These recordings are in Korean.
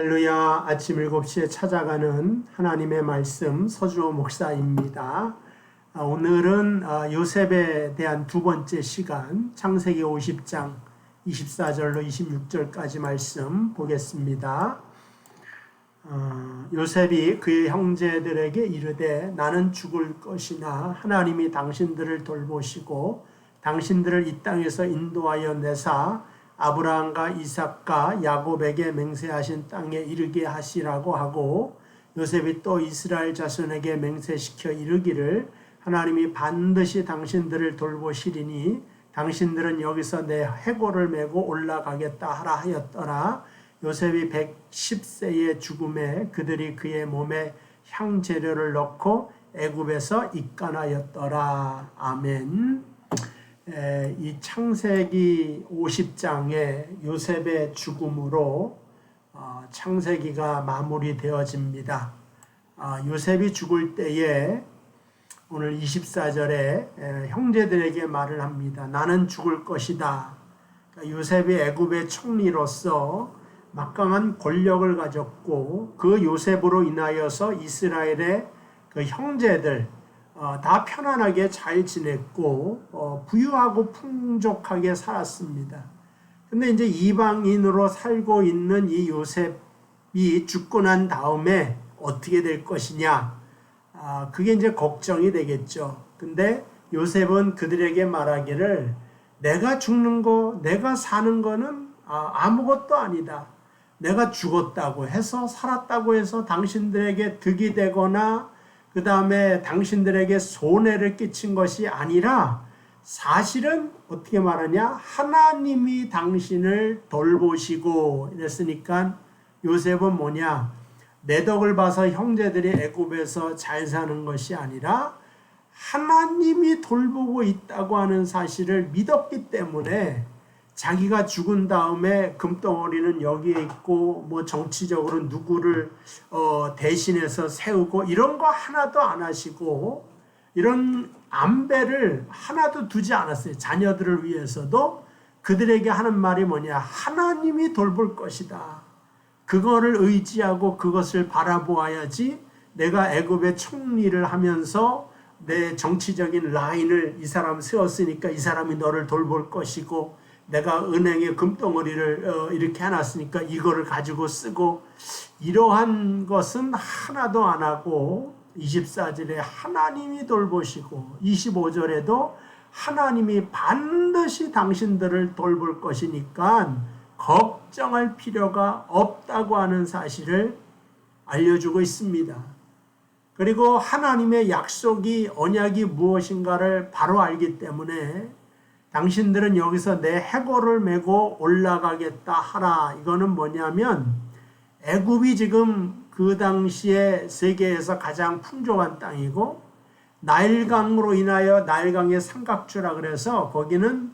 할렐루야. 아침 7시에 찾아가는 하나님의 말씀 서주호 목사입니다. 오늘은 요셉에 대한 두 번째 시간 창세기 50장 24절로 26절까지 말씀 보겠습니다. 요셉이 그의 형제들에게 이르되 나는 죽을 것이나 하나님이 당신들을 돌보시고 당신들을 이 땅에서 인도하여 내사 아브라함과 이삭과 야곱에게 맹세하신 땅에 이르게 하시라고 하고, 요셉이 또 이스라엘 자손에게 맹세시켜 이르기를 하나님이 반드시 당신들을 돌보시리니 당신들은 여기서 내 해골을 메고 올라가겠다 하라 하였더라. 요셉이 110세의 죽음에 그들이 그의 몸에 향재료를 넣고 애굽에서 입간하였더라. 아멘. 이 창세기 50장에 요셉의 죽음으로 창세기가 마무리되어집니다. 요셉이 죽을 때에 오늘 24절에 형제들에게 말을 합니다. 나는 죽을 것이다. 요셉이 애굽의 총리로서 막강한 권력을 가졌고 그 요셉으로 인하여서 이스라엘의 그 형제들 다 편안하게 잘 지냈고 부유하고 풍족하게 살았습니다. 근데 이제 이방인으로 살고 있는 이 요셉이 죽고 난 다음에 어떻게 될 것이냐, 그게 이제 걱정이 되겠죠. 근데 요셉은 그들에게 말하기를 내가 죽는 거, 내가 사는 거는 아무것도 아니다. 내가 죽었다고 해서 살았다고 해서 당신들에게 득이 되거나 그 다음에 당신들에게 손해를 끼친 것이 아니라 사실은 어떻게 말하냐, 하나님이 당신을 돌보시고 이랬으니까 요셉은 뭐냐, 내 덕을 봐서 형제들이 애굽에서 잘 사는 것이 아니라 하나님이 돌보고 있다고 하는 사실을 믿었기 때문에 자기가 죽은 다음에 금덩어리는 여기에 있고 뭐 정치적으로 누구를 대신해서 세우고 이런 거 하나도 안 하시고 이런 안배를 하나도 두지 않았어요. 자녀들을 위해서도 그들에게 하는 말이 뭐냐, 하나님이 돌볼 것이다. 그거를 의지하고 그것을 바라보아야지 내가 애굽의 총리를 하면서 내 정치적인 라인을 이 사람 세웠으니까 이 사람이 너를 돌볼 것이고 내가 은행에 금덩어리를 이렇게 해놨으니까 이거를 가지고 쓰고, 이러한 것은 하나도 안 하고 24절에 하나님이 돌보시고 25절에도 하나님이 반드시 당신들을 돌볼 것이니까 걱정할 필요가 없다고 하는 사실을 알려주고 있습니다. 그리고 하나님의 약속이, 언약이 무엇인가를 바로 알기 때문에 당신들은 여기서 내 해골을 메고 올라가겠다 하라. 이거는 뭐냐면 애굽이 지금 그 당시에 세계에서 가장 풍족한 땅이고 나일강으로 인하여, 나일강의 삼각주라 그래서 거기는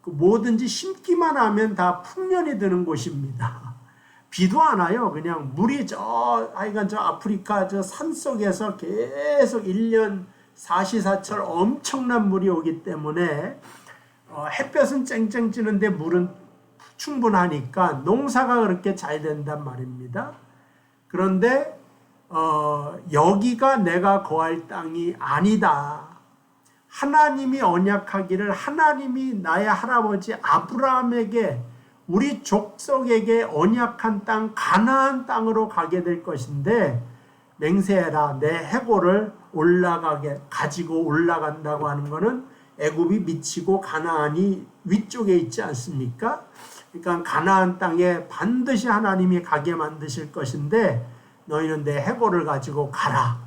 뭐든지 심기만 하면 다 풍년이 드는 곳입니다. 비도 안 와요. 그냥 물이 저 아프리카 저 산속에서 계속 1년 사시사철 엄청난 물이 오기 때문에 햇볕은 쨍쨍 찌는데 물은 충분하니까 농사가 그렇게 잘 된단 말입니다. 그런데 여기가 내가 거할 땅이 아니다. 하나님이 언약하기를, 하나님이 나의 할아버지 아브라함에게, 우리 족속에게 언약한 땅 가나안 땅으로 가게 될 것인데 맹세해라. 내 해골을 가지고 올라간다고 하는 것은 애굽이 미치고 가나안이 위쪽에 있지 않습니까? 그러니까 가나안 땅에 반드시 하나님이 가게 만드실 것인데 너희는 내 해골을 가지고 가라.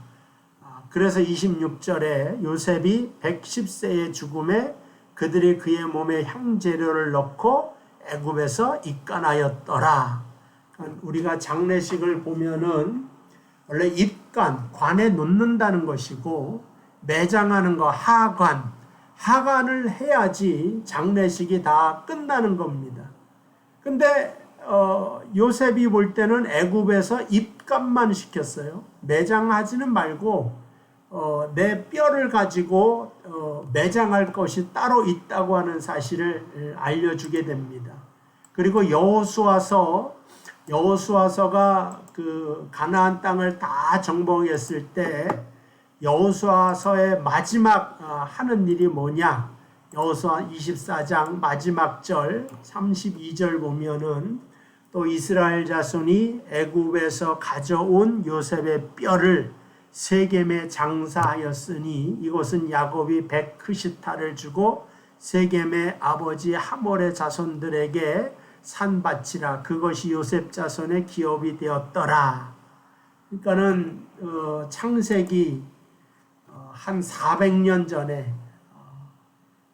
그래서 26절에 요셉이 110세의 죽음에 그들이 그의 몸에 향재료를 넣고 애굽에서 입간하였더라. 우리가 장례식을 보면은 원래 입간, 관에 놓는다는 것이고, 매장하는 거 하관을 해야지 장례식이 다 끝나는 겁니다. 근데 요셉이 볼 때는 애굽에서 입간만 시켰어요. 매장하지는 말고 내 뼈를 가지고 매장할 것이 따로 있다고 하는 사실을 알려주게 됩니다. 그리고 여호수아서 여호수아서가 그 가나안 땅을 다 정복했을 때 여호수아서의 마지막 하는 일이 뭐냐? 여호수아 24장 마지막 절 32절 보면은 또 이스라엘 자손이 애굽에서 가져온 요셉의 뼈를 세겜에 장사하였으니 이곳은 야곱이 백크시타를 주고 세겜의 아버지 하몰의 자손들에게 산바치라. 그것이 요셉 자손의 기업이 되었더라. 그러니까는 창세기 한 400년 전에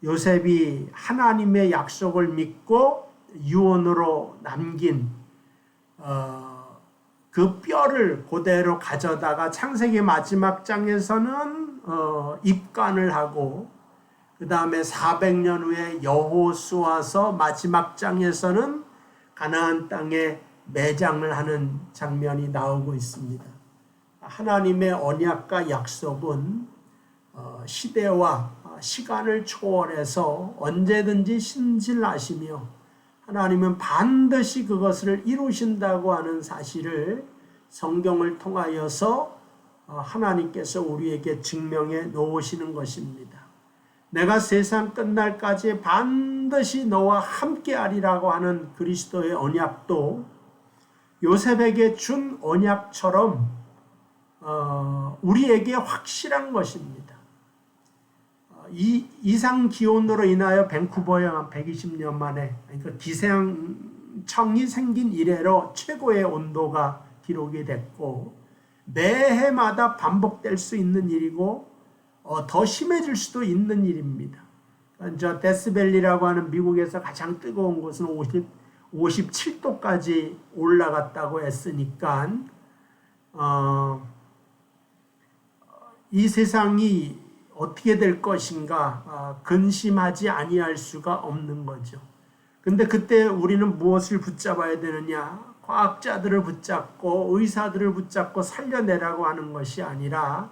요셉이 하나님의 약속을 믿고 유언으로 남긴 그 뼈를 그대로 가져다가 창세기 마지막 장에서는 입간을 하고 그 다음에 400년 후에 여호수아서 마지막 장에서는 가나안 땅에 매장을 하는 장면이 나오고 있습니다. 하나님의 언약과 약속은 시대와 시간을 초월해서 언제든지 신실하시며 하나님은 반드시 그것을 이루신다고 하는 사실을 성경을 통하여서 하나님께서 우리에게 증명해 놓으시는 것입니다. 내가 세상 끝날까지 반드시 너와 함께하리라고 하는 그리스도의 언약도 요셉에게 준 언약처럼 우리에게 확실한 것입니다. 이 이상 기온으로 인하여 밴쿠버에 한 120년 만에 그러니까 기상청이 생긴 이래로 최고의 온도가 기록이 됐고 매해마다 반복될 수 있는 일이고 더 심해질 수도 있는 일입니다. 저 데스밸리라고 하는 미국에서 가장 뜨거운 곳은 57도까지 올라갔다고 했으니까 이 세상이 어떻게 될 것인가 근심하지 아니할 수가 없는 거죠. 근데 그때 우리는 무엇을 붙잡아야 되느냐? 과학자들을 붙잡고 의사들을 붙잡고 살려내라고 하는 것이 아니라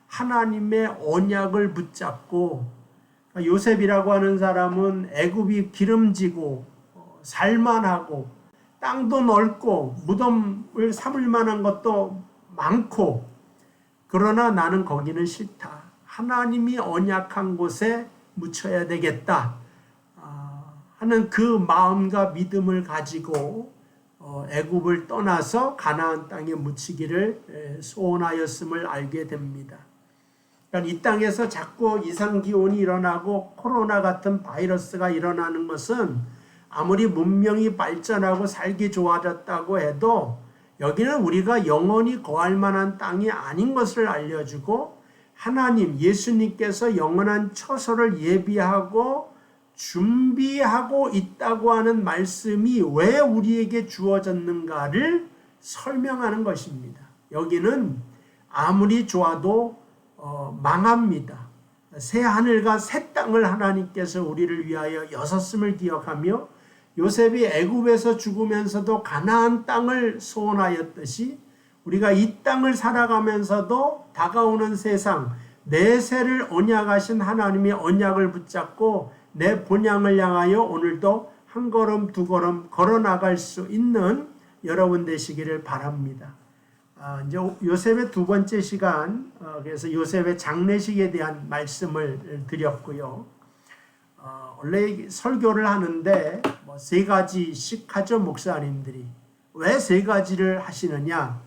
하나님의 언약을 붙잡고 요셉이라고 하는 사람은 애굽이 기름지고 살만하고 땅도 넓고 무덤을 삼을 만한 것도 많고 그러나 나는 거기는 싫다. 하나님이 언약한 곳에 묻혀야 되겠다 하는 그 마음과 믿음을 가지고 애굽을 떠나서 가나안 땅에 묻히기를 소원하였음을 알게 됩니다. 그러니까 이 땅에서 자꾸 이상기온이 일어나고 코로나 같은 바이러스가 일어나는 것은 아무리 문명이 발전하고 살기 좋아졌다고 해도 여기는 우리가 영원히 거할 만한 땅이 아닌 것을 알려주고 하나님 예수님께서 영원한 처소를 예비하고 준비하고 있다고 하는 말씀이 왜 우리에게 주어졌는가를 설명하는 것입니다. 여기는 아무리 좋아도 망합니다. 새 하늘과 새 땅을 하나님께서 우리를 위하여 여섰음을 기억하며 요셉이 애굽에서 죽으면서도 가나안 땅을 소원하였듯이 우리가 이 땅을 살아가면서도 다가오는 세상 내세를 언약하신 하나님의 언약을 붙잡고 내 본향을 향하여 오늘도 한 걸음 두 걸음 걸어 나갈 수 있는 여러분 되시기를 바랍니다. 이제 요셉의 두 번째 시간 그래서 요셉의 장례식에 대한 말씀을 드렸고요. 원래 설교를 하는데 세 가지씩 하죠. 목사님들이 왜 세 가지를 하시느냐?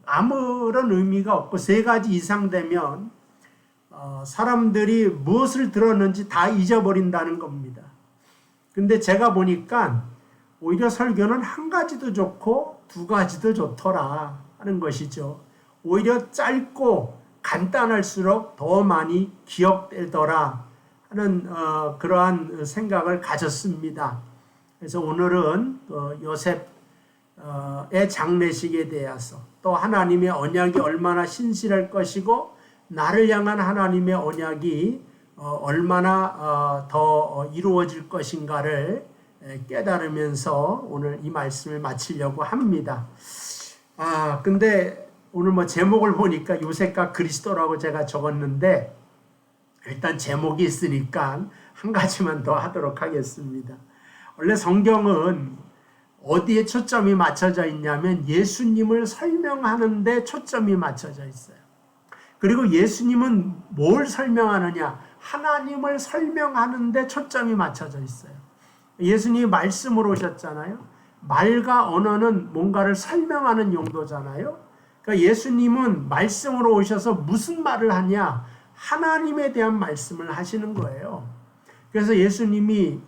아무런 의미가 없고 세 가지 이상 되면 사람들이 무엇을 들었는지 다 잊어버린다는 겁니다. 근데 제가 보니까 오히려 설교는 한 가지도 좋고 두 가지도 좋더라 하는 것이죠. 오히려 짧고 간단할수록 더 많이 기억되더라 하는 그러한 생각을 가졌습니다. 그래서 오늘은 요셉의 장례식에 대해서 또 하나님의 언약이 얼마나 신실할 것이고 나를 향한 하나님의 언약이 얼마나 더 이루어질 것인가를 깨달으면서 오늘 이 말씀을 마치려고 합니다. 근데 오늘 제목을 보니까 요셉과 그리스도라고 제가 적었는데 일단 제목이 있으니까 한 가지만 더 하도록 하겠습니다. 원래 성경은 어디에 초점이 맞춰져 있냐면 예수님을 설명하는 데 초점이 맞춰져 있어요. 그리고 예수님은 뭘 설명하느냐? 하나님을 설명하는 데 초점이 맞춰져 있어요. 예수님이 말씀으로 오셨잖아요. 말과 언어는 뭔가를 설명하는 용도잖아요. 그러니까 예수님은 말씀으로 오셔서 무슨 말을 하냐? 하나님에 대한 말씀을 하시는 거예요. 그래서 예수님이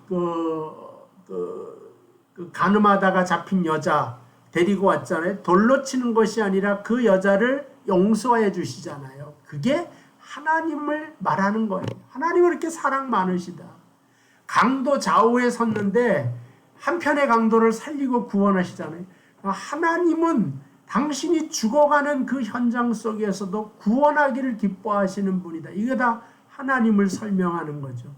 가늠하다가 잡힌 여자 데리고 왔잖아요. 돌로 치는 것이 아니라 그 여자를 용서해 주시잖아요. 그게 하나님을 말하는 거예요. 하나님은 이렇게 사랑 많으시다. 강도 좌우에 섰는데 한편의 강도를 살리고 구원하시잖아요. 하나님은 당신이 죽어가는 그 현장 속에서도 구원하기를 기뻐하시는 분이다. 이게 다 하나님을 설명하는 거죠.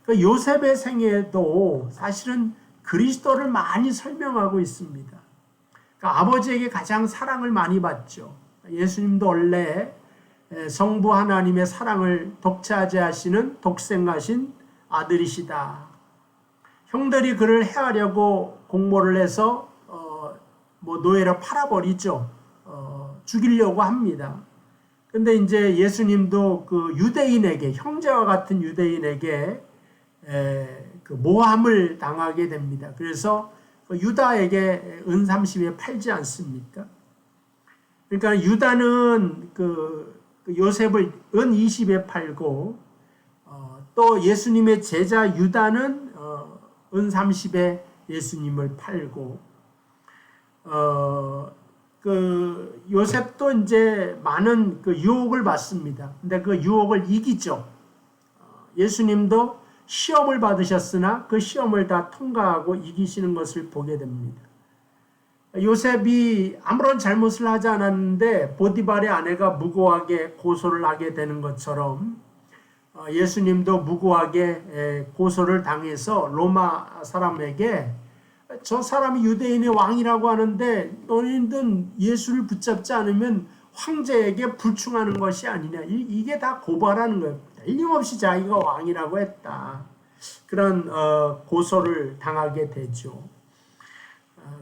그 요셉의 생애도 사실은 그리스도를 많이 설명하고 있습니다. 그러니까 아버지에게 가장 사랑을 많이 받죠. 예수님도 원래 성부 하나님의 사랑을 독차지하시는 독생하신 아들이시다. 형들이 그를 해하려고 공모를 해서 노예로 팔아버리죠. 죽이려고 합니다. 근데 이제 예수님도 그 유대인에게, 형제와 같은 유대인에게 그 모함을 당하게 됩니다. 그래서 유다에게 은 30에 팔지 않습니까? 그러니까 유다는 그 요셉을 은 20에 팔고 또 예수님의 제자 유다는 은 30에 예수님을 팔고 그 요셉도 이제 많은 그 유혹을 받습니다. 근데 그 유혹을 이기죠. 예수님도 시험을 받으셨으나 그 시험을 다 통과하고 이기시는 것을 보게 됩니다. 요셉이 아무런 잘못을 하지 않았는데 보디발의 아내가 무고하게 고소를 하게 되는 것처럼 예수님도 무고하게 고소를 당해서 로마 사람에게 저 사람이 유대인의 왕이라고 하는데 너희들은 예수를 붙잡지 않으면 황제에게 불충하는 것이 아니냐. 이게 다 고발하는 거예요. 틀림없이 자기가 왕이라고 했다. 그런 고소를 당하게 되죠.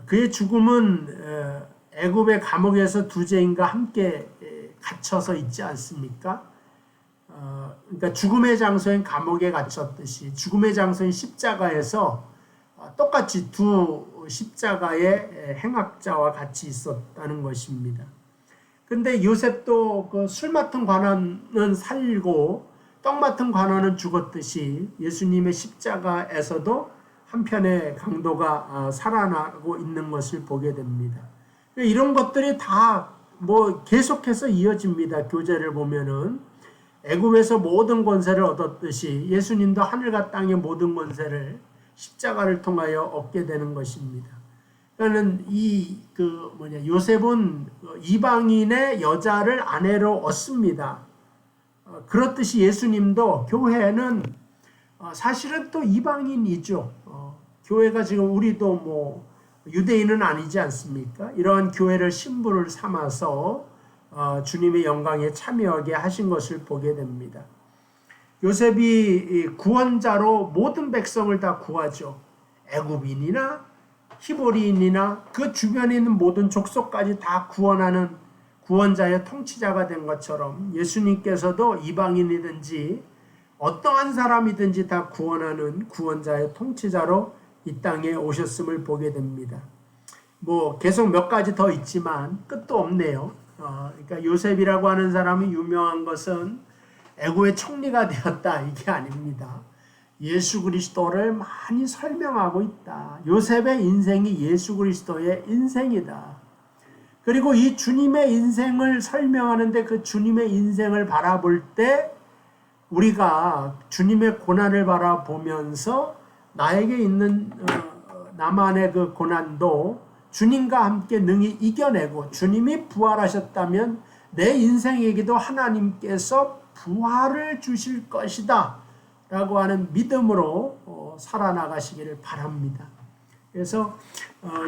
그의 죽음은 애굽의 감옥에서 두제인과 함께 갇혀서 있지 않습니까? 그러니까 죽음의 장소인 감옥에 갇혔듯이 죽음의 장소인 십자가에서 똑같이 두 십자가의 행악자와 같이 있었다는 것입니다. 근데 요셉도 그 술 맡은 관원은 살고 떡 맡은 관원은 죽었듯이 예수님의 십자가에서도 한편의 강도가 살아나고 있는 것을 보게 됩니다. 이런 것들이 다 계속해서 이어집니다. 교재를 보면은 애굽에서 모든 권세를 얻었듯이 예수님도 하늘과 땅의 모든 권세를 십자가를 통하여 얻게 되는 것입니다. 그러니까 요셉은 이방인의 여자를 아내로 얻습니다. 그렇듯이 예수님도 교회는 사실은 또 이방인이죠. 교회가 지금 우리도 유대인은 아니지 않습니까? 이러한 교회를 신부를 삼아서 주님의 영광에 참여하게 하신 것을 보게 됩니다. 요셉이 구원자로 모든 백성을 다 구하죠. 애굽인이나 히브리인이나 그 주변에 있는 모든 족속까지 다 구원하는 구원자의 통치자가 된 것처럼 예수님께서도 이방인이든지 어떠한 사람이든지 다 구원하는 구원자의 통치자로 이 땅에 오셨음을 보게 됩니다. 계속 몇 가지 더 있지만 끝도 없네요. 그러니까 요셉이라고 하는 사람이 유명한 것은 애굽의 총리가 되었다 이게 아닙니다. 예수 그리스도를 많이 설명하고 있다. 요셉의 인생이 예수 그리스도의 인생이다. 그리고 이 주님의 인생을 설명하는데 그 주님의 인생을 바라볼 때 우리가 주님의 고난을 바라보면서 나에게 있는 나만의 그 고난도 주님과 함께 능히 이겨내고 주님이 부활하셨다면 내 인생에게도 하나님께서 부활을 주실 것이다 라고 하는 믿음으로 살아나가시기를 바랍니다. 그래서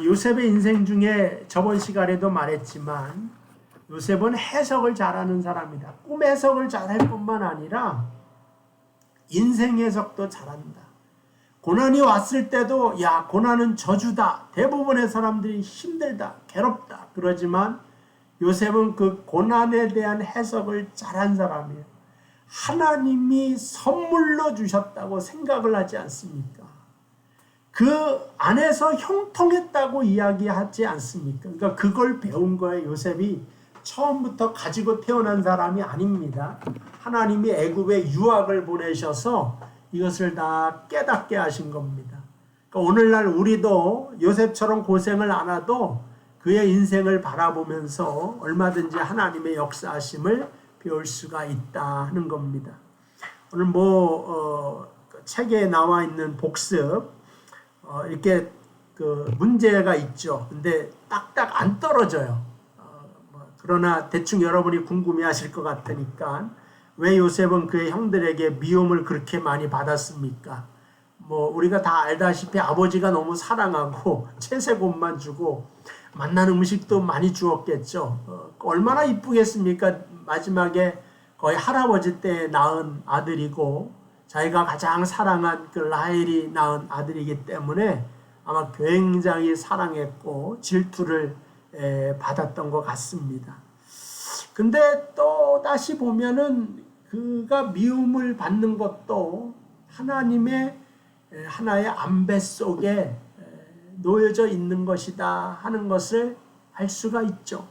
요셉의 인생 중에 저번 시간에도 말했지만 요셉은 해석을 잘하는 사람이다. 꿈 해석을 잘할 뿐만 아니라 인생 해석도 잘한다. 고난이 왔을 때도 야, 고난은 저주다. 대부분의 사람들이 힘들다, 괴롭다. 그러지만 요셉은 그 고난에 대한 해석을 잘한 사람이에요. 하나님이 선물로 주셨다고 생각을 하지 않습니까? 그 안에서 형통했다고 이야기하지 않습니까? 그러니까 그걸 배운 거예요. 요셉이 처음부터 가지고 태어난 사람이 아닙니다. 하나님이 애굽에 유학을 보내셔서 이것을 다 깨닫게 하신 겁니다. 그러니까 오늘날 우리도 요셉처럼 고생을 안 해도 그의 인생을 바라보면서 얼마든지 하나님의 역사하심을 배울 수가 있다 하는 겁니다. 오늘 책에 나와 있는 복습 이렇게 그 문제가 있죠. 근데 딱딱 안 떨어져요. 그러나 대충 여러분이 궁금해하실 것 같으니까 왜 요셉은 그의 형들에게 미움을 그렇게 많이 받았습니까? 우리가 다 알다시피 아버지가 너무 사랑하고 채색옷만 주고 맛나는 음식도 많이 주었겠죠. 얼마나 이쁘겠습니까? 마지막에 거의 할아버지 때 낳은 아들이고 자기가 가장 사랑한 그 라헬이 낳은 아들이기 때문에 아마 굉장히 사랑했고 질투를 받았던 것 같습니다. 근데 또 다시 보면은 그가 미움을 받는 것도 하나님의 하나의 안배 속에 놓여져 있는 것이다 하는 것을 알 수가 있죠.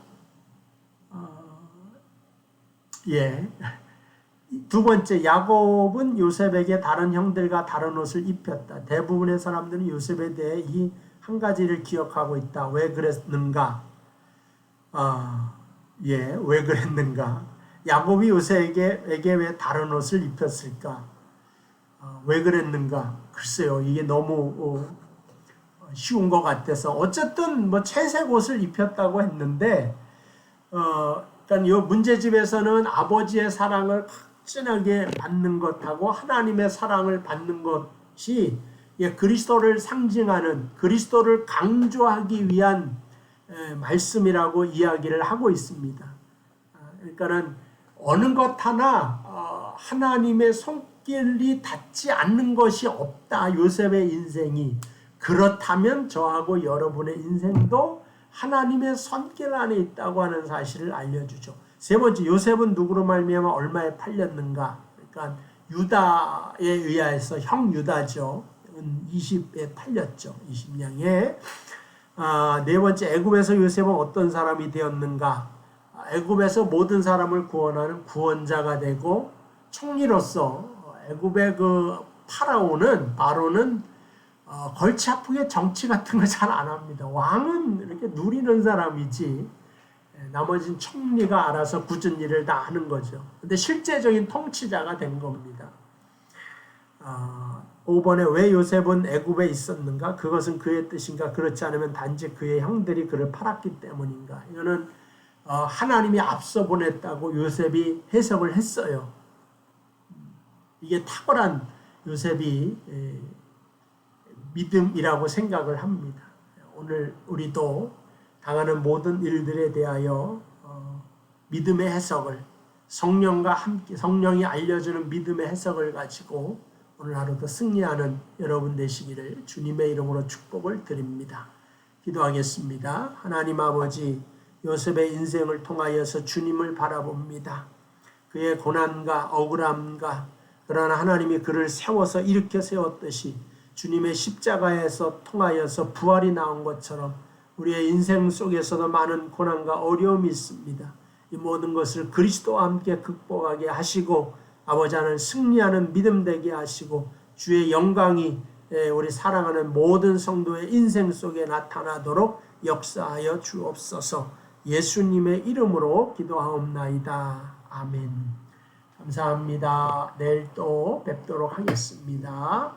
두 번째, 야곱은 요셉에게 다른 형들과 다른 옷을 입혔다. 대부분의 사람들은 요셉에 대해 이 한 가지를 기억하고 있다. 왜 그랬는가? 왜 그랬는가? 야곱이 요셉에게 왜 다른 옷을 입혔을까? 왜 그랬는가? 글쎄요, 이게 너무 쉬운 것 같아서 어쨌든 채색 옷을 입혔다고 했는데, 그러니까 이 문제집에서는 아버지의 사랑을 확진하게 받는 것하고 하나님의 사랑을 받는 것이 그리스도를 상징하는, 그리스도를 강조하기 위한 말씀이라고 이야기를 하고 있습니다. 그러니까는 어느 것 하나 하나님의 손길이 닿지 않는 것이 없다. 요셉의 인생이. 그렇다면 저하고 여러분의 인생도 하나님의 손길 안에 있다고 하는 사실을 알려주죠. 세 번째, 요셉은 누구로 말미암아 얼마에 팔렸는가? 그러니까 유다에 의해서, 형 유다죠. 20에 팔렸죠. 20냥에. 네 번째, 애굽에서 요셉은 어떤 사람이 되었는가? 애굽에서 모든 사람을 구원하는 구원자가 되고 총리로서 애굽의 그 바로는 골치 아프게 정치 같은 거 잘 안 합니다. 왕은 이렇게 누리는 사람이지 나머지는 총리가 알아서 굳은 일을 다 하는 거죠. 근데 실제적인 통치자가 된 겁니다. 5번에 왜 요셉은 애굽에 있었는가? 그것은 그의 뜻인가? 그렇지 않으면 단지 그의 형들이 그를 팔았기 때문인가? 이거는 하나님이 앞서 보냈다고 요셉이 해석을 했어요. 이게 탁월한 요셉이 믿음이라고 생각을 합니다. 오늘 우리도 당하는 모든 일들에 대하여 믿음의 해석을, 성령과 함께 성령이 알려주는 믿음의 해석을 가지고 오늘 하루도 승리하는 여러분 되시기를 주님의 이름으로 축복을 드립니다. 기도하겠습니다. 하나님 아버지, 요셉의 인생을 통하여서 주님을 바라봅니다. 그의 고난과 억울함과, 그러나 하나님이 그를 세워서 일으켜 세웠듯이 주님의 십자가에서 통하여서 부활이 나온 것처럼 우리의 인생 속에서도 많은 고난과 어려움이 있습니다. 이 모든 것을 그리스도와 함께 극복하게 하시고 아버지 하나님 승리하는 믿음 되게 하시고 주의 영광이 우리 사랑하는 모든 성도의 인생 속에 나타나도록 역사하여 주옵소서. 예수님의 이름으로 기도하옵나이다. 아멘. 감사합니다. 내일 또 뵙도록 하겠습니다.